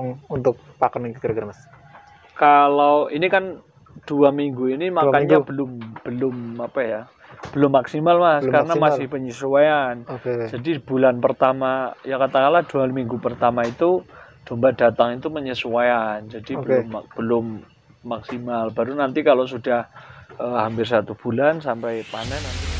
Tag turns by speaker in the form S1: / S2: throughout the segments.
S1: langsung untuk pakan ini kira-kira Mas?
S2: Kalau ini kan 2 minggu ini makannya
S1: minggu.
S2: belum apa ya, belum maksimal Mas,
S1: Belum
S2: karena
S1: maksimal.
S2: masih penyesuaian.
S1: Oke.
S2: Jadi bulan pertama ya katakanlah 2 minggu pertama itu domba datang itu penyesuaian, jadi belum maksimal. Baru nanti kalau sudah hampir 1 bulan sampai panen nanti.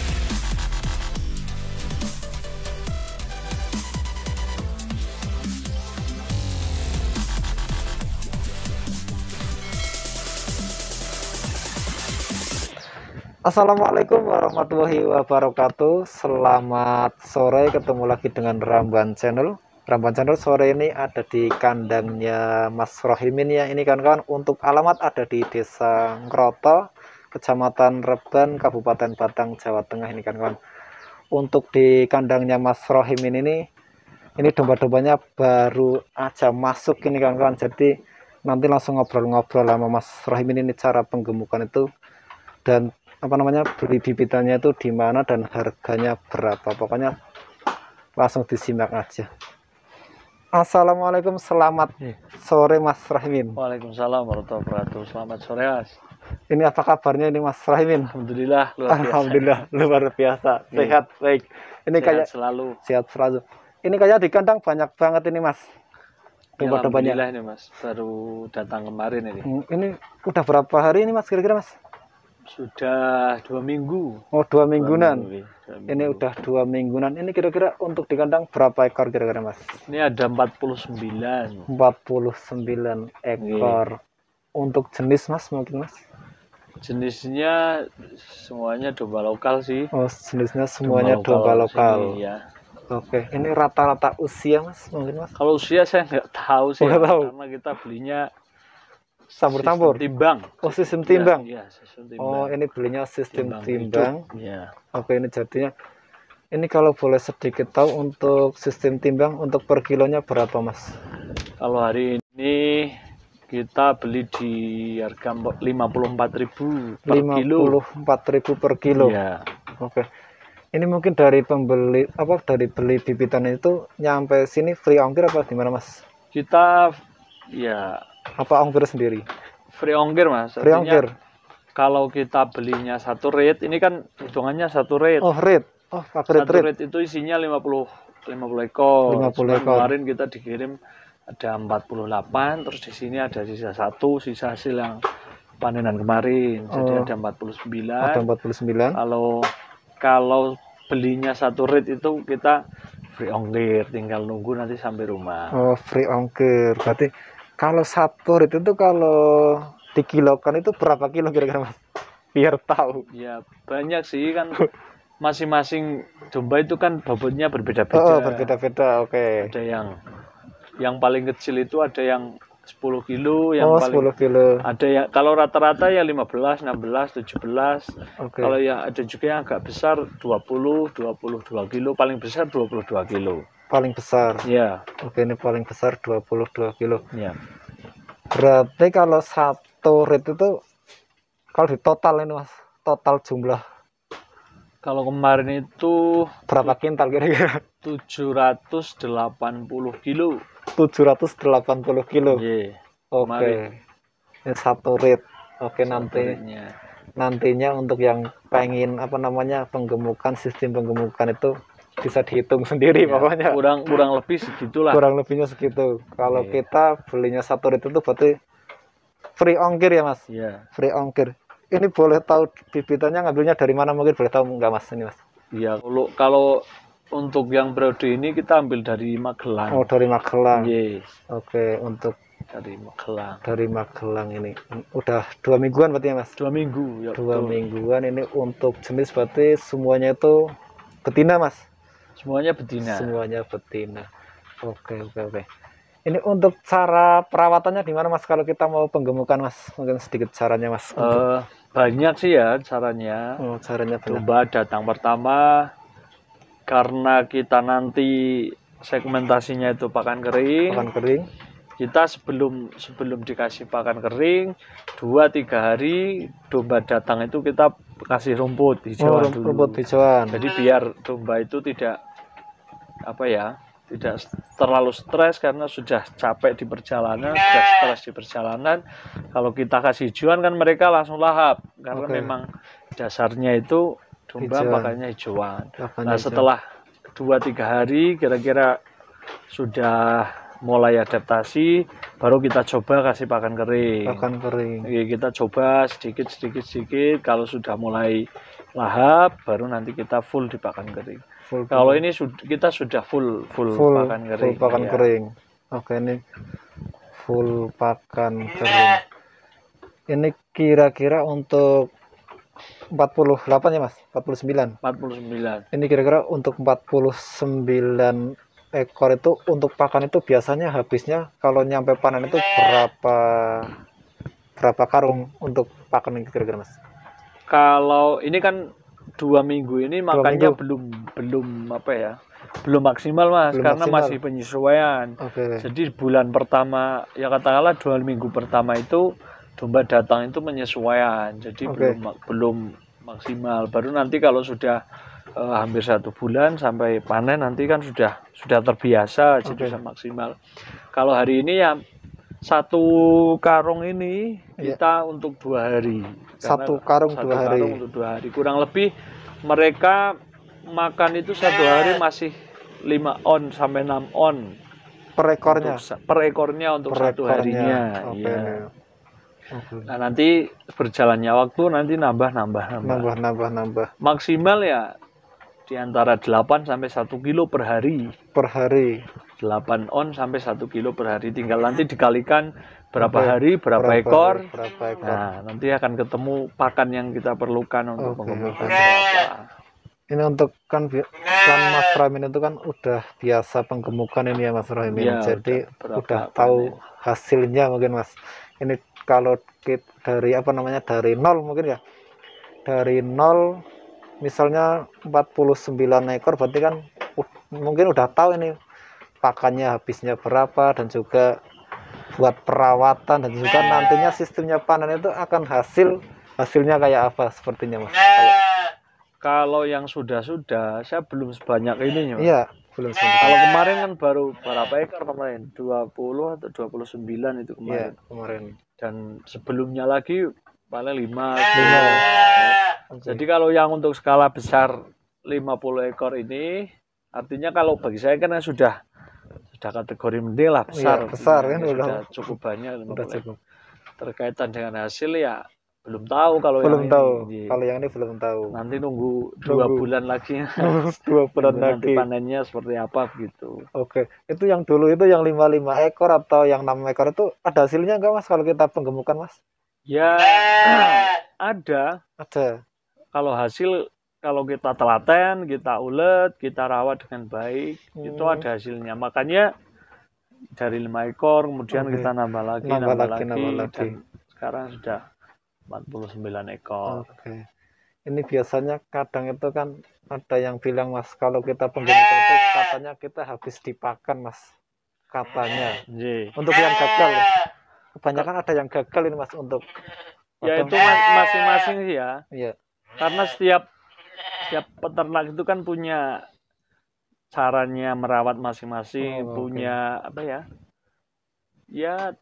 S1: Assalamualaikum warahmatullahi wabarakatuh. Selamat sore, ketemu lagi dengan Ramban Channel. Ramban Channel sore ini ada di kandangnya Mas Rohimin ya. Ini kawan-kawan, untuk alamat ada di Desa Ngroto, Kecamatan Reban, Kabupaten Batang, Jawa Tengah ini kawan-kawan. Untuk di kandangnya Mas Rohimin ini domba-dombanya baru aja masuk ini kawan-kawan. Jadi nanti langsung ngobrol-ngobrol sama Mas Rohimin ini cara penggemukan itu dan beli bibitannya itu di mana dan harganya berapa. Pokoknya langsung disimak aja. Assalamualaikum, selamat sore Mas Rohimin.
S2: Waalaikumsalam warahmatullahi wabarakatuh. Selamat sore Mas.
S1: Ini apa kabarnya ini Mas Rohimin?
S2: Alhamdulillah luar biasa.
S1: Alhamdulillah luar biasa. Sehat baik. Ini
S2: sehat
S1: kayak
S2: selalu.
S1: Sehat selalu. Ini kayak di kandang banyak banget ini Mas.
S2: Domba-dombanya. Alhamdulillah ini Mas, baru datang kemarin ini.
S1: Ini udah berapa hari ini Mas kira-kira Mas?
S2: Sudah 2 minggu.
S1: Oh, 2 mingguan.
S2: 2 minggu.
S1: Ini udah 2 mingguan. Ini kira-kira untuk di kandang berapa ekor kira-kira Mas?
S2: Ini ada 49.
S1: 49 ekor. Untuk jenis Mas mungkin Mas?
S2: Jenisnya semuanya domba lokal sih.
S1: Oh, jenisnya semuanya domba lokal.
S2: Sini, ya.
S1: Oke, ini rata-rata usia Mas mungkin Mas?
S2: Kalau usia saya nggak tahu sih, karena kita belinya
S1: campur-campur
S2: timbang.
S1: Oh, sistem timbang.
S2: Iya, sistem timbang.
S1: Oh, ini belinya sistem timbang.
S2: Iya.
S1: Oke, ini jadinya ini kalau boleh sedikit tahu untuk sistem timbang untuk per kilonya berapa Mas?
S2: Kalau hari ini kita beli di harga 54.000 per kilo.
S1: 54.000 per kilo.
S2: Iya.
S1: Oke. Ini mungkin dari pembeli dari beli bibitan itu nyampe sini free ongkir apa gimana Mas?
S2: Kita ya
S1: apa ongkir sendiri?
S2: Free ongkir Mas.
S1: Free ongkir.
S2: Kalau kita belinya satu rate, ini kan hitungannya satu rate.
S1: Oh, rate. Oh, pakai rate
S2: itu isinya 50 ekor.
S1: 50 ekor.
S2: Kemarin kita dikirim ada 48, terus di sini ada sisa 1, sisa hasil yang panenan kemarin. Jadi ada 49.
S1: Ada 49.
S2: Kalau belinya satu rate itu kita free ongkir, tinggal nunggu nanti sampai rumah.
S1: Oh, free ongkir. Berarti kalau satu rate itu kalau dikilokan itu berapa kilo kira-kira Mas? Biar tahu.
S2: Ya banyak sih kan. Masing-masing domba itu kan bobotnya berbeda-beda.
S1: Oh, berbeda-beda. Oke.
S2: Ada yang paling kecil itu ada yang 10 kilo, yang paling
S1: 10 kilo.
S2: Ada yang kalau rata-rata ya 15, 16, 17.
S1: Oke.
S2: Kalau yang ada juga yang agak besar 20, 22 kilo, paling besar 22 kilo.
S1: Paling besar.
S2: Ya.
S1: Oke, ini paling besar 22 kilo.
S2: Ya.
S1: Berarti kalau satu rate itu kalau di total ini Mas, total jumlah.
S2: Kalau kemarin itu
S1: berapa kintal kira-kira?
S2: 780 kilo.
S1: 780 kilo.
S2: Yeah.
S1: Oke. Ini satu rate. Oke, nantinya untuk yang pengen penggemukan, sistem penggemukan itu bisa dihitung sendiri ya, pokoknya.
S2: Kurang lebih segitulah.
S1: Kurang lebihnya segitu. Kalau kita belinya satu rate itu berarti free ongkir ya Mas?
S2: Iya.
S1: Free ongkir. Ini boleh tahu bibitannya ngambilnya dari mana mungkin boleh tahu nggak Mas ini Mas?
S2: Iya, kalau untuk yang periode ini kita ambil dari Magelang.
S1: Oh, dari Magelang.
S2: Yes.
S1: Oke, untuk
S2: dari Magelang.
S1: Dari Magelang ini udah 2 mingguan berarti ya Mas?
S2: 2 minggu ya.
S1: 2 mingguan ini untuk jenis berarti semuanya itu betina Mas?
S2: Semuanya betina.
S1: Semuanya betina. Oke. Ini untuk cara perawatannya di mana Mas kalau kita mau penggemukan Mas? Mungkin sedikit caranya Mas.
S2: Banyak sih ya caranya.
S1: Oh, caranya banyak.
S2: Domba datang pertama karena kita nanti segmentasinya itu pakan kering.
S1: Pakan kering.
S2: Kita sebelum dikasih pakan kering 2-3 hari domba datang itu kita kasih rumput hijauan dulu.
S1: Rumput hijauan.
S2: Jadi biar domba itu tidak tidak terlalu stres karena sudah capek di perjalanan, sudah stres di perjalanan. Kalau kita kasih hijauan kan mereka langsung lahap karena memang dasarnya itu domba makanya hijauan. Nah, setelah 2-3 hari kira-kira sudah mulai adaptasi, baru kita coba kasih pakan kering.
S1: Pakan kering.
S2: Kita coba sedikit. Kalau sudah mulai lahap, baru nanti kita full di pakan kering. Kalau ini kita sudah full pakan kering.
S1: Full pakan kering. Oke, ini full pakan kering. Ini kira-kira untuk 48 ya Mas? 49.
S2: 49.
S1: Ini kira-kira untuk 49 ekor itu untuk pakan itu biasanya habisnya kalau nyampe panen itu berapa karung untuk pakan ini kira-kira Mas?
S2: Kalau ini kan 2 minggu ini makannya belum apa ya, belum maksimal Mas, karena masih penyesuaian. Jadi bulan pertama ya katakanlah 2 minggu pertama itu domba datang itu penyesuaian, jadi belum maksimal. Baru nanti kalau sudah hampir 1 bulan sampai panen nanti kan sudah terbiasa, jadi bisa maksimal. Kalau hari ini ya 1 karung ini kita untuk 2 hari.
S1: 1 karung 2 hari.
S2: Untuk 2 hari. Kurang lebih mereka makan itu 1 hari masih 5 on sampai 6 on
S1: per ekornya.
S2: Per ekornya untuk 1 harinya. Ya. Nah, nanti berjalannya waktu nanti nambah. Maksimal ya di antara 8 sampai 1 kilo per hari. 8 on sampai 1 kilo per hari, tinggal nanti dikalikan berapa hari, berapa ekor. Nah, nanti akan ketemu pakan yang kita perlukan untuk penggemukan berapa.
S1: Ini untuk kan Mas Ramin itu kan udah biasa penggemukan ini ya Mas Ramin, jadi udah tahu hasilnya mungkin Mas. Ini kalau kita dari nol mungkin ya, dari nol misalnya 49 ekor berarti kan mungkin udah tahu ini pakannya habisnya berapa, dan juga buat perawatan, dan juga nantinya sistemnya panen itu akan hasilnya kayak apa sepertinya Mas.
S2: Kalau yang sudah saya belum sebanyak ini Mas.
S1: Iya, belum sebanyak.
S2: Kalau kemarin kan baru berapa ekor kemarin? 20 atau 29 itu kemarin.
S1: Iya, kemarin.
S2: Dan sebelumnya lagi paling 5. Jadi kalau yang untuk skala besar 50 ekor ini, artinya kalau bagi saya kan sudah kategori mending lah, besar.
S1: Iya, besar kan
S2: sudah cukup banyak. Udah cukup. Terkaitan dengan hasil ya belum tahu kalau
S1: belum
S2: yang
S1: tahu.
S2: Ini.
S1: Kalau yang ini belum tahu.
S2: Nanti nunggu 2 bulan lagi.
S1: 2 bulan lagi.
S2: Nanti panennya seperti apa gitu.
S1: Oke, itu yang dulu itu yang 55 ekor atau yang 6 ekor itu ada hasilnya enggak Mas kalau kita penggemukan Mas?
S2: Ya ada. Kalau hasil, kalau kita telaten, kita ulet, kita rawat dengan baik, itu ada hasilnya. Makanya dari 5 ekor kemudian kita nambah lagi. Dan sekarang sudah 49 ekor.
S1: Oke. Ini biasanya kadang itu kan ada yang bilang Mas, kalau kita penggemukan itu katanya kita habis dipakan Mas, katanya. Untuk yang gagal, kebanyakan ada yang gagal ini Mas untuk.
S2: Ya itu masing-masing sih ya.
S1: Iya.
S2: Karena setiap peternak itu kan punya caranya merawat masing-masing, punya apa ya? Ya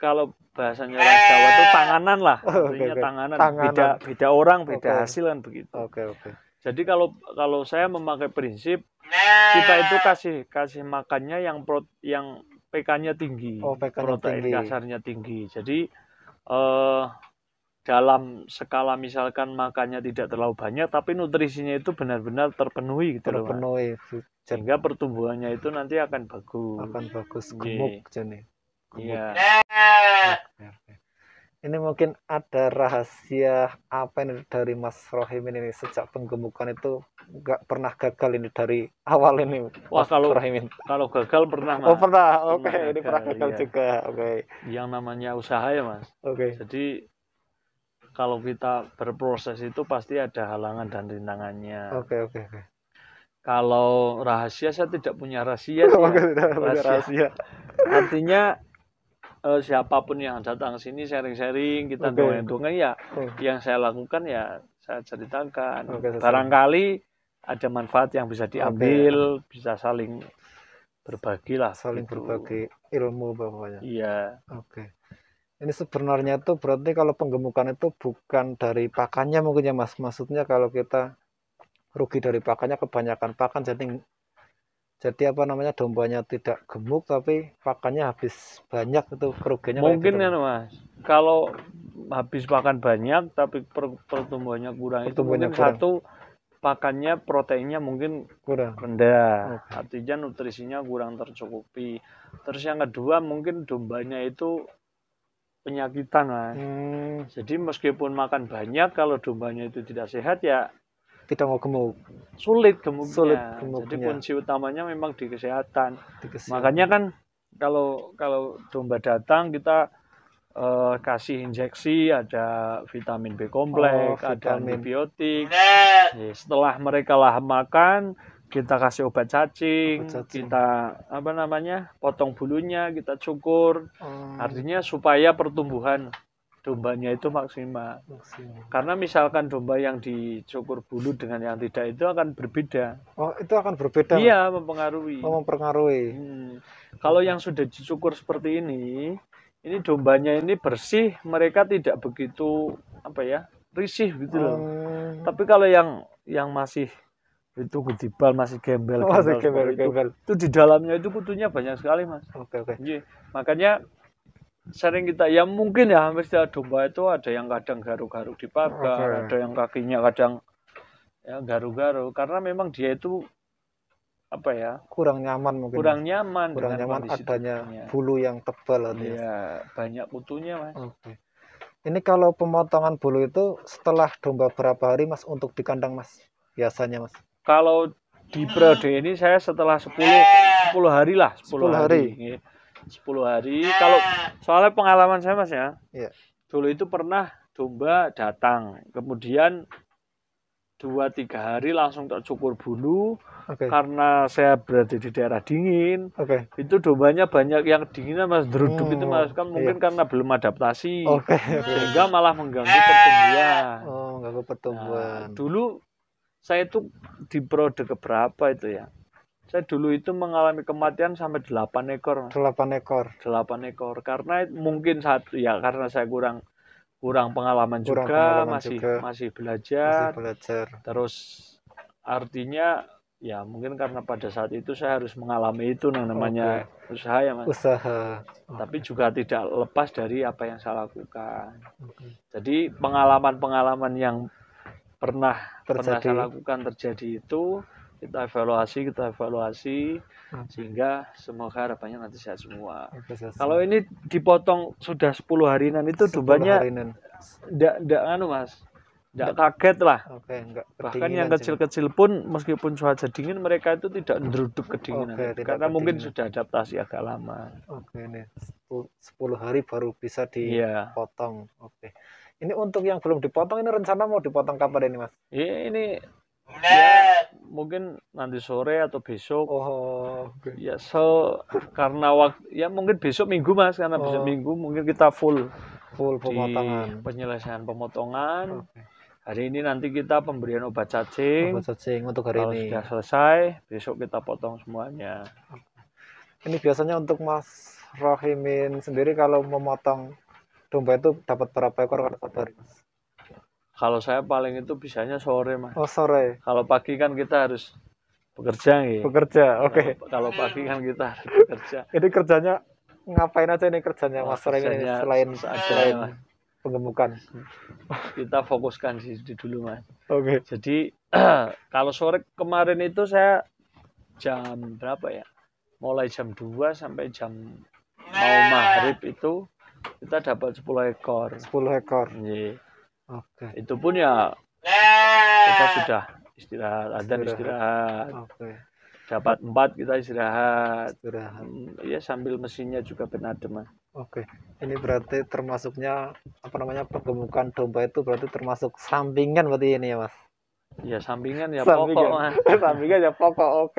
S2: kalau bahasanya orang Jawa itu tanganan lah, artinya tanganan. Beda orang, beda hasil kan begitu.
S1: Oke.
S2: Jadi kalau saya memakai prinsip kita itu kasih makannya yang PK-nya tinggi, protein kasarnya tinggi. Jadi dalam skala misalkan makannya tidak terlalu banyak, tapi nutrisinya itu benar-benar terpenuhi gitu loh. Sehingga pertumbuhannya itu nanti akan bagus.
S1: Gemuk jenis.
S2: Iya.
S1: Ini mungkin ada rahasia apa ini dari Mas Rohim ini sejak penggemukan itu nggak pernah gagal ini dari awal ini.
S2: Wah, kalau gagal pernah Mas.
S1: Oh pernah, oke. Ini pernah gagal juga, oke.
S2: Yang namanya usaha ya Mas.
S1: Oke.
S2: Jadi kalau kita berproses itu pasti ada halangan dan rintangannya.
S1: Oke.
S2: Kalau rahasia saya tidak punya rahasia.
S1: Rahasia.
S2: Artinya siapapun yang datang sini sharing-sharing, kita dongeng-dongeng ya, yang saya lakukan ya saya ceritakan. Barangkali ada manfaat yang bisa diambil, bisa saling berbagi lah
S1: saling
S2: gitu.
S1: berbagi ilmu pokoknya.
S2: Iya.
S1: Oke. Ini sebenarnya tuh berarti kalau penggemukan itu bukan dari pakannya mungkin ya Mas. Maksudnya kalau kita rugi dari pakannya, kebanyakan pakan jadi apa namanya, dombanya tidak gemuk tapi pakannya habis banyak, itu kerugiannya kayak
S2: Mungkin
S1: gitu
S2: kan
S1: Mas.
S2: Mas, kalau habis makan banyak tapi pertumbuhannya kurang, itu
S1: Pertumbuhannya
S2: mungkin
S1: kurang.
S2: satu, pakannya proteinnya mungkin
S1: Kurang.
S2: rendah,
S1: Oke.
S2: artinya nutrisinya kurang tercukupi. Terus yang kedua mungkin dombanya itu penyakitan Mas. Jadi meskipun makan banyak, kalau dombanya itu tidak sehat ya
S1: Tidak mau gemuk.
S2: sulit
S1: Sulit
S2: gemuknya. Jadi
S1: gemuknya.
S2: kunci utamanya memang di kesehatan.
S1: Dikasih.
S2: Makanya kan kalau domba datang kita kasih injeksi, ada vitamin B kompleks, ada
S1: vitamin.
S2: antibiotik. Setelah mereka lahap makan, kita kasih obat cacing,
S1: Obat cacing.
S2: kita apa namanya, potong bulunya, kita cukur. Artinya supaya pertumbuhan dombanya itu maksimal. Karena misalkan domba yang dicukur bulu dengan yang tidak itu akan berbeda.
S1: Oh, itu akan berbeda.
S2: Iya, mempengaruhi.
S1: Oh, mempengaruhi.
S2: Kalau yang sudah dicukur seperti ini dombanya ini bersih, mereka tidak begitu apa ya, risih gitu loh. Tapi kalau yang masih itu kudibal, masih gembel, itu di dalamnya itu kutunya banyak sekali Mas.
S1: Oke.
S2: Makanya sering kita, ya mungkin ya hampir setiap domba itu ada yang kadang garuk-garuk di pagar, ada yang kakinya kadang ya garuk-garuk, karena memang dia itu apa ya,
S1: kurang nyaman mungkin.
S2: Kurang nyaman
S1: adanya bulu yang tebal.
S2: Iya, banyak kutunya Mas.
S1: Oke. Ini kalau pemotongan bulu itu setelah domba berapa hari Mas untuk di kandang Mas? Biasanya Mas.
S2: Kalau di periode ini saya setelah 10 hari lah, 10 hari. 10 hari. Kalau soalnya pengalaman saya Mas ya.
S1: Iya.
S2: Dulu itu pernah domba datang, kemudian 2-3 hari langsung tak cukur bulu. Karena saya berada di daerah dingin. Itu dombanya banyak yang dinginan Mas, deruduk itu Mas, kan mungkin karena belum adaptasi. Sehingga malah mengganggu pertumbuhan.
S1: Mengganggu pertumbuhan.
S2: Nah, dulu saya itu di periode keberapa itu ya? Saya dulu itu mengalami kematian sampai 8 ekor. 8 ekor. Karena mungkin satu ya, karena saya kurang pengalaman juga, masih belajar. Terus artinya ya mungkin karena pada saat itu saya harus mengalami itu namanya usaha ya Mas. Tapi juga tidak lepas dari apa yang saya lakukan. Jadi pengalaman-pengalaman yang pernah saya lakukan terjadi itu kita evaluasi sehingga semoga harapannya nanti sehat semua. Kalau ini dipotong sudah 10 harinan itu dombanya enggak Mas, enggak kaget lah. Bahkan yang kecil-kecil pun meskipun cuaca dingin mereka itu tidak menduduk kedinginan karena mungkin sudah adaptasi agak lama.
S1: Ini 10 hari baru bisa dipotong. Ini untuk yang belum dipotong, ini rencana mau dipotong kapan ini Mas?
S2: Ini ya mungkin nanti sore atau besok. Ya karena waktu ya mungkin besok Minggu Mas, karena besok Minggu mungkin kita full
S1: pemotongan,
S2: penyelesaian pemotongan. Hari ini nanti kita pemberian obat cacing
S1: untuk hari ini.
S2: Sudah selesai, besok kita potong semuanya.
S1: Ini biasanya untuk Mas Rohimin sendiri kalau memotong domba itu dapat berapa ekor kalau satu hari Mas?
S2: Kalau saya paling itu bisanya sore Mas.
S1: Sore.
S2: Kalau pagi kan kita harus bekerja ya. Kalau pagi kan kita harus bekerja.
S1: Ini kerjanya ngapain aja nih kerjanya Mas Rohimin ini selain penggemukan?
S2: Kita fokuskan di dulu Mas. Jadi kalau sore kemarin itu saya jam berapa ya? Mulai jam 2 sampai jam mau maghrib itu kita dapat 10 ekor. 10 ekor. Iya. Itu pun ya kita sudah istirahat. Dapat 4 kita istirahat. Ya sambil mesinnya juga benadem Mas. Ini berarti termasuknya apa namanya, penggemukan domba itu berarti termasuk sampingan berarti ini ya Mas? Ya sampingan ya pokok Mas.
S1: Sampingan ya pokok.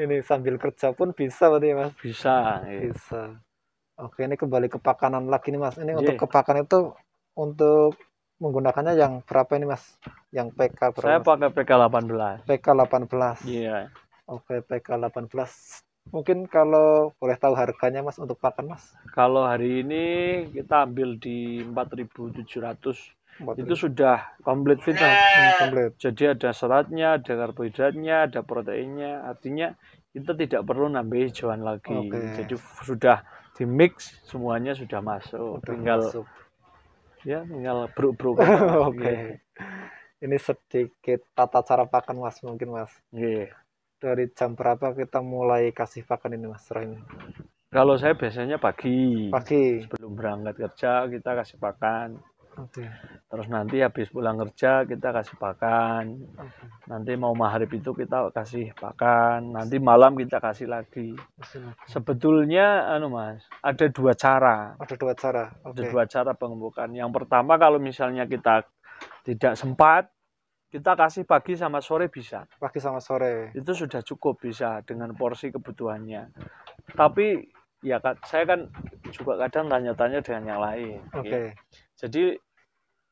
S1: Ini sambil kerja pun bisa berarti ya Mas?
S2: Bisa.
S1: Ini kembali ke pakanan lagi nih Mas. Ini untuk ke pakan itu untuk menggunakannya yang berapa ini Mas? Yang PK berapa?
S2: Saya pakai PK 18.
S1: PK 18.
S2: Iya.
S1: PK 18 Mungkin kalau boleh tahu harganya Mas untuk pakan Mas?
S2: Kalau hari ini kita ambil di 4.700 itu
S1: 4.000.
S2: sudah komplit fit Mas.
S1: Komplit.
S2: Jadi ada seratnya, ada karbohidratnya, ada proteinnya. Artinya kita tidak perlu nambah hijauan lagi.
S1: Oke.
S2: Jadi sudah di mix, semuanya sudah masuk.
S1: Udah
S2: Tinggal
S1: masuk.
S2: tinggal bruk-bruk aja.
S1: Oke. Ini sedikit tata cara pakan Mas mungkin Mas.
S2: Nggih.
S1: Dari jam berapa kita mulai kasih pakan ini Mas Rohim?
S2: Kalau saya biasanya pagi.
S1: Pagi.
S2: Sebelum berangkat kerja kita kasih pakan.
S1: Oke.
S2: Terus nanti habis pulang kerja kita kasih pakan.
S1: Oke.
S2: Nanti mau maghrib itu kita kasih pakan. Nanti malam kita kasih lagi. Sebetulnya Mas, ada dua cara.
S1: Ada dua cara.
S2: Ada dua cara pengemukan. Yang pertama kalau misalnya kita tidak sempat, kita kasih pagi sama sore bisa.
S1: Pagi sama sore.
S2: Itu sudah cukup bisa dengan porsi kebutuhannya. Tapi ya saya kan juga kadang tanya-tanya dengan yang lain.
S1: Oke.
S2: Ya. Jadi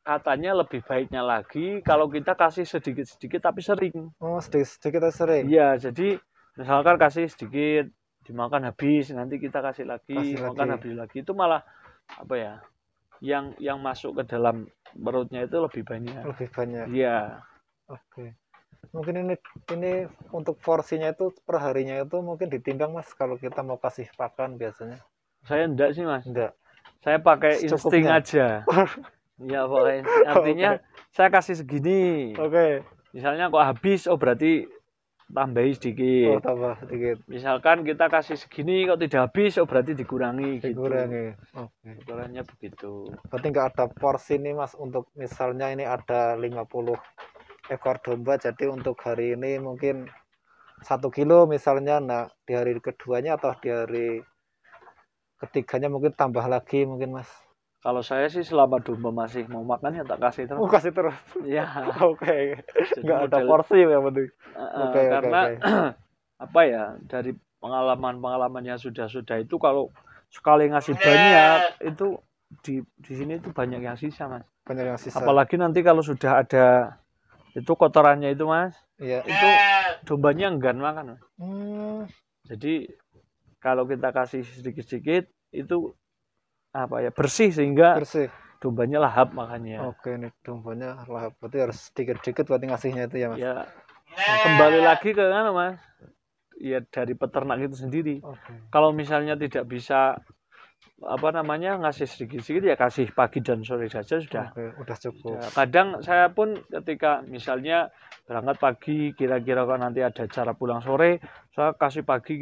S2: katanya lebih baiknya lagi kalau kita kasih sedikit-sedikit tapi sering.
S1: Oh, sedikit sering.
S2: Iya, jadi misalkan kasih sedikit, dimakan habis, nanti kita kasih lagi, makan habis lagi. Itu malah apa ya? Yang masuk ke dalam perutnya itu lebih banyak.
S1: Lebih banyak.
S2: Iya.
S1: Oke. Mungkin ini untuk porsinya itu per harinya itu mungkin ditimbang Mas kalau kita mau kasih pakan biasanya.
S2: Saya enggak sih Mas.
S1: Enggak.
S2: Saya pakai insting aja. Ya pakai insting. Artinya saya kasih segini.
S1: Oke.
S2: Misalnya kok habis, oh berarti tambahi sedikit.
S1: Oh, tambah sedikit.
S2: Misalkan kita kasih segini kok tidak habis, oh berarti dikurangi.
S1: Dikurangi.
S2: Gitu.
S1: Oke.
S2: Ukurannya begitu.
S1: Berarti nggak ada porsi nih Mas untuk misalnya ini ada 50 ekor domba, jadi untuk hari ini mungkin 1 kilo misalnya, nah di hari keduanya atau di hari ketiganya mungkin tambah lagi mungkin Mas.
S2: Kalau saya sih selama domba masih mau makan ya tak kasih terus.
S1: Kasih terus.
S2: Ya.
S1: Oke. Nggak ada porsi ya penting.
S2: Karena apa ya, dari pengalaman yang sudah itu kalau sekali ngasih banyak itu di sini itu banyak yang sisa Mas.
S1: Banyak yang sisa.
S2: Apalagi nanti kalau sudah ada itu kotorannya itu Mas.
S1: Iya.
S2: Itu dombanya enggan makan Mas. Jadi kalau kita kasih sedikit-sedikit itu apa ya, bersih sehingga dombanya lahap makannya.
S1: Oke, ini dombanya lahap. Berarti harus sedikit-sedikit berarti ngasihnya itu ya Mas.
S2: Ya. Kembali lagi ke mana Mas? Ya dari peternak itu sendiri. Kalau misalnya tidak bisa ngasih sedikit-sedikit ya kasih pagi dan sore saja sudah.
S1: Udah cukup.
S2: Ya, kadang saya pun ketika misalnya berangkat pagi kira-kira kalau nanti ada acara pulang sore, saya kasih pagi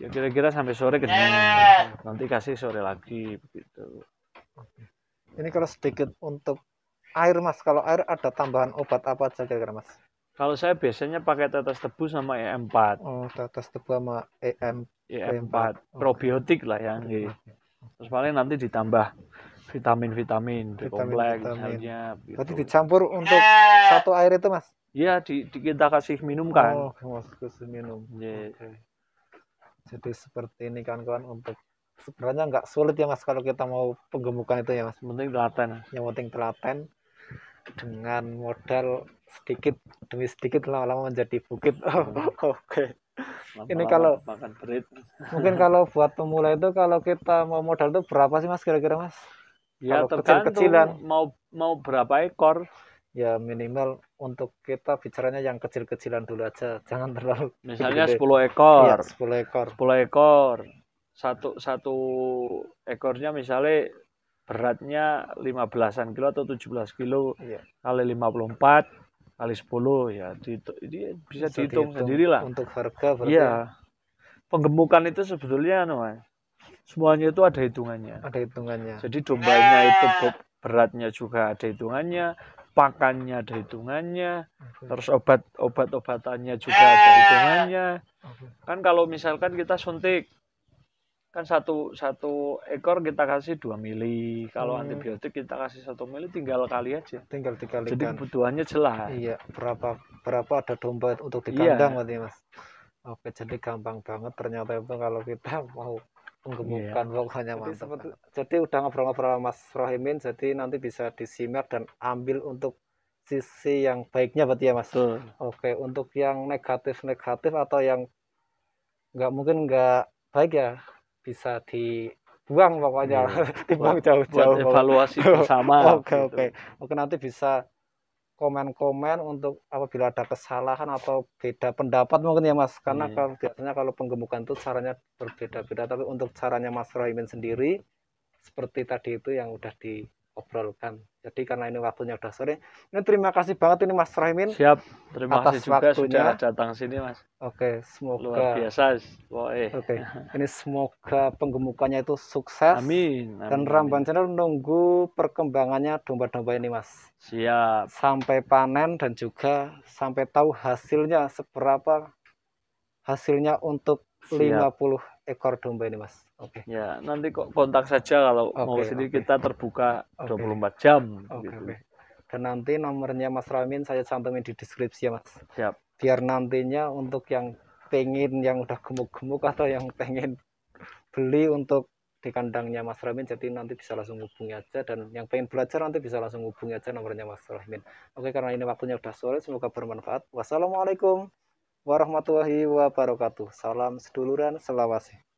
S2: kira-kira sampai sore kenyang. Nanti kasih sore lagi begitu.
S1: Ini kalau sedikit untuk air Mas, kalau air ada tambahan obat apa aja kira-kira Mas?
S2: Kalau saya biasanya pakai tetes tebu sama EM4.
S1: Oh, tetes tebu sama
S2: EM4. Probiotik lah yang terus paling nanti ditambah vitamin kompleks misalnya.
S1: Berarti dicampur untuk satu air itu Mas?
S2: Iya, kita kasih minum kan.
S1: Oh, kasih minum.
S2: Yes.
S1: Jadi seperti ini kawan-kawan, untuk sebenarnya nggak sulit ya Mas kalau kita mau penggemukan itu ya Mas.
S2: Penting telaten.
S1: Yang penting telaten dengan modal sedikit demi sedikit lama-lama menjadi bukit. Oke. Ini kalau
S2: makan berit.
S1: Mungkin kalau buat pemula itu kalau kita mau modal itu berapa sih Mas kira-kira Mas?
S2: Ya tergantung mau berapa ekor.
S1: Ya minimal untuk kita bicaranya yang kecil-kecilan dulu aja, jangan terlalu.
S2: Misalnya 10 ekor.
S1: Iya, 10 ekor.
S2: 10 ekor. Satu ekornya misalnya beratnya 15-an kilo atau 17 kilo.
S1: Iya.
S2: Kali 54 kali 10 ya ini bisa dihitung sendirilah.
S1: Untuk harga berarti.
S2: Iya. Penggemukan itu sebetulnya Mas, semuanya itu ada hitungannya.
S1: Ada hitungannya.
S2: Jadi dombanya itu beratnya juga ada hitungannya, pakannya ada hitungannya, terus obat-obatannya juga ada hitungannya. Kan kalau misalkan kita suntik kan satu ekor kita kasih 2 mili, kalau antibiotik kita kasih 1 mili, tinggal kali aja.
S1: Tinggal dikalikan.
S2: Jadi kebutuhannya jelas.
S1: Iya, berapa ada domba untuk di kandang berarti Mas. Oke, jadi gampang banget ternyata itu kalau kita mau penggemukan pokoknya mantap. Jadi udah ngobrol-ngobrol sama Mas Rohimin, jadi nanti bisa disimak dan ambil untuk sisi yang baiknya berarti ya Mas.
S2: Betul.
S1: Oke, untuk yang negatif atau yang nggak mungkin nggak baik ya, bisa dibuang pokoknya, dibuang
S2: buat
S1: jauh-jauh pokoknya.
S2: evaluasi bersama
S1: Oke,
S2: gitu.
S1: oke. Oke, nanti bisa komen-komen untuk apabila ada kesalahan atau beda pendapat mungkin ya Mas, karena kalau biasanya kalau penggemukan itu caranya berbeda-beda, tapi untuk caranya Mas Roimin sendiri seperti tadi itu yang udah diobrolkan. Jadi karena ini waktunya udah sore, ini terima kasih banget ini Mas Roimin
S2: Siap, terima kasih
S1: atas
S2: juga sudah
S1: waktunya.
S2: datang sini Mas.
S1: Oke,
S2: Luar
S1: semoga
S2: biasa.
S1: oke, ini semoga penggemukannya itu sukses.
S2: Amin,
S1: Dan
S2: amin,
S1: Ramban
S2: amin.
S1: Channel nunggu perkembangannya domba-domba ini Mas.
S2: Siap.
S1: Sampai panen dan juga sampai tahu hasilnya seberapa hasilnya untuk
S2: Siap.
S1: 50 ekor domba ini Mas. Oke.
S2: Ya, nanti kok kontak saja kalau mau
S1: Oke,
S2: sini
S1: oke.
S2: kita terbuka
S1: Oke.
S2: 24 jam
S1: Oke,
S2: gitu.
S1: oke. Dan nanti nomornya Mas Ramin saya cantumin di deskripsi ya Mas.
S2: Siap.
S1: Biar nantinya untuk yang pengen yang udah gemuk-gemuk atau yang pengen beli untuk di kandangnya Mas Ramin, jadi nanti bisa langsung hubungi aja, dan yang pengen belajar nanti bisa langsung hubungi aja nomornya Mas Ramin. Oke, karena ini waktunya udah sore, semoga bermanfaat. Wassalamualaikum warahmatullahi wabarakatuh. Salam seduluran, selawasi.